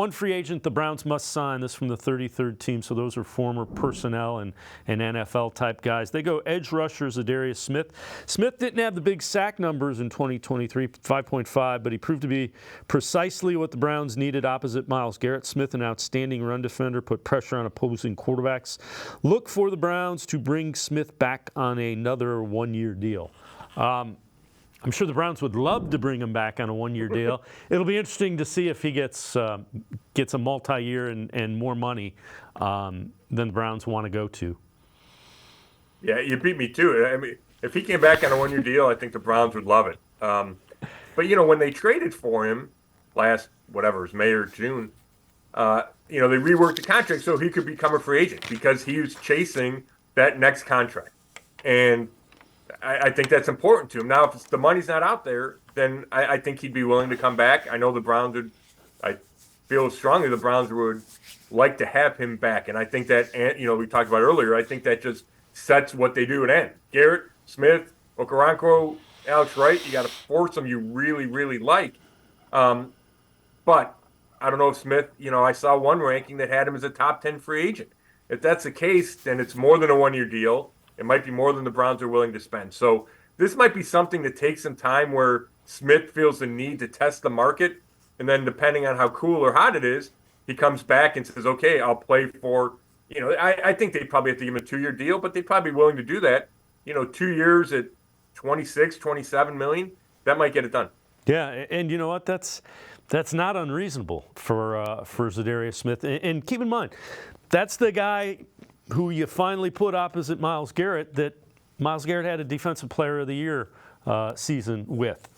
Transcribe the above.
One free agent the Browns must sign. This from the 33rd team, so those are former personnel and NFL-type guys. They go edge rusher Za'Darius Smith. Smith didn't have the big sack numbers in 2023, 5.5, but he proved to be precisely what the Browns needed opposite Myles Garrett. Smith, an outstanding run defender, put pressure on opposing quarterbacks. Look for the Browns to bring Smith back on another one-year deal. I'm sure the Browns would love to bring him back on a one-year deal. It'll be interesting to see if he gets a multi-year and more money than the Browns want to go to. Yeah, you beat me to it. I mean, if he came back on a one-year deal, I think the Browns would love it. But, when they traded for him last, whatever, it was May or June, they reworked the contract so he could become a free agent because he was chasing that next contract. And I think that's important to him. Now, if the money's not out there, then I think he'd be willing to come back. I know the Browns would. I feel strongly the Browns would like to have him back. And I think that, we talked about earlier, I think that just sets what they do at end. Garrett, Smith, Okoronkwo, Alex Wright, you got to force them you really, really like. But I don't know if Smith, I saw one ranking that had him as a top 10 free agent. If that's the case, then it's more than a one-year deal. It might be more than the Browns are willing to spend. So this might be something that takes some time where Smith feels the need to test the market. And then depending on how cool or hot it is, he comes back and says, okay, I'll play for, I think they probably have to give him a 2-year deal, but they'd probably be willing to do that. 2 years at 26, 27 million, that might get it done. Yeah, and you know what? That's not unreasonable for Za'Darius Smith. And keep in mind, that's the guy who you finally put opposite Myles Garrett that Myles Garrett had a Defensive Player of the Year season with.